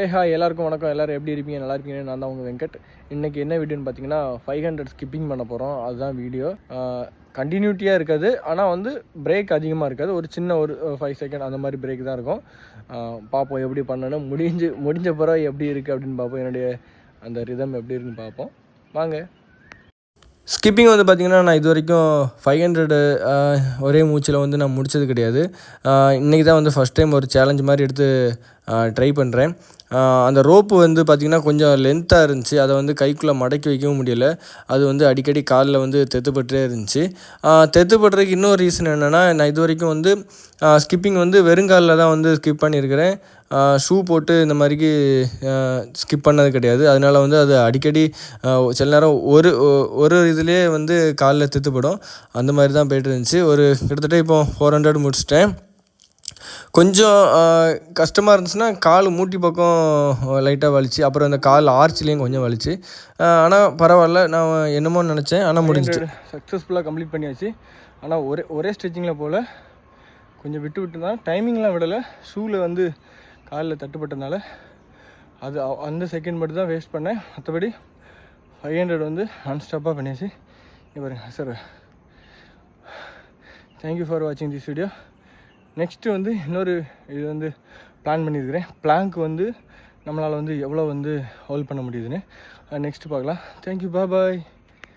Hi எல்லாருக்கும் வணக்கம். எல்லோரும் எப்படி இருப்பீங்க? நல்லா இருப்பீங்க. நான் தான் உங்கள் வெங்கட். இன்றைக்கி என்ன வீடியோன்னு பார்த்தீங்கன்னா 500 ஸ்கிப்பிங் பண்ண போகிறோம். அதுதான் வீடியோ. கண்டினியூட்டியாக இருக்காது, ஆனால் வந்து பிரேக் அதிகமாக இருக்காது. ஒரு சின்ன ஒரு 5 செகண்ட் அந்த மாதிரி பிரேக் தான் இருக்கும். பார்ப்போம் எப்படி பண்ணணும். முடிஞ்ச பிறகு எப்படி இருக்குது அப்படின்னு பார்ப்போம். என்னுடைய அந்த ரிதம் எப்படி இருக்குன்னு பார்ப்போம். வாங்க. ஸ்கிப்பிங் வந்து பார்த்திங்கன்னா நான் இது வரைக்கும் 500 ஒரே மூச்சில் வந்து நான் முடித்தது கிடையாது. இன்றைக்கி தான் வந்து ஃபஸ்ட் டைம் ஒரு சேலஞ்ச் மாதிரி எடுத்து ட்ரை பண்ணுறேன். அந்த ரோப்பு வந்து பார்த்திங்கன்னா கொஞ்சம் லென்த்தாக இருந்துச்சு. அதை வந்து கைக்குள்ளே மடக்கி வைக்கவும் முடியலை. அது வந்து அடிக்கடி காலில் வந்து தெத்துப்பட்டே இருந்துச்சு. தெத்துப்பட்டுறதுக்கு இன்னொரு ரீசன் என்னென்னா, நான் இது வரைக்கும் வந்து ஸ்கிப்பிங் வந்து வெறுங்காலில் தான் வந்து ஸ்கிப் பண்ணியிருக்கிறேன். ஷூ போட்டு இந்த மாதிரிக்கு ஸ்கிப் பண்ணது கிடையாது. அதனால் வந்து அது அடிக்கடி சில நேரம் ஒரு இதுலேயே வந்து காலில் தெத்துப்படும். அந்த மாதிரி தான் போய்ட்டு இருந்துச்சு. ஒரு கிட்டத்தட்ட இப்போ 400 முடிச்சிட்டேன். கொஞ்சம் கஷ்டமாக இருந்துச்சுன்னா கால் மூட்டி பக்கம் லைட்டாக வலிச்சு, அப்புறம் அந்த கால் ஆர்ச்சிலையும் கொஞ்சம் வலிச்சு. ஆனால் பரவாயில்ல, நான் என்னமோ நினச்சேன், ஆனால் முடிஞ்சிட்டு சக்ஸஸ்ஃபுல்லாக கம்ப்ளீட் பண்ணியாச்சு. ஆனால் ஒரே ஸ்ட்ரெச்சிங்கில் போல் கொஞ்சம் விட்டு தான், டைமிங்லாம் விடலை. ஷூவில் வந்து காலில் தட்டுப்பட்டதுனால அது அந்த செகண்ட் மட்டும் தான் வேஸ்ட் பண்ணேன். மற்றபடி 500 வந்து நான்ஸ்டாப்பாக பண்ணியாச்சு. பாருங்க சார். தேங்க்யூ ஃபார் வாட்சிங் திஸ் வீடியோ. நெக்ஸ்ட்டு வந்து இன்னொரு இது வந்து பிளான் பண்ணியிருக்கிறேன். பிளாங்க் வந்து நம்மளால் வந்து எவ்வளோ வந்து ஹோல்ட் பண்ண முடியுதுன்னு நெக்ஸ்ட்டு பார்க்கலாம். தேங்க்யூ, பாய்.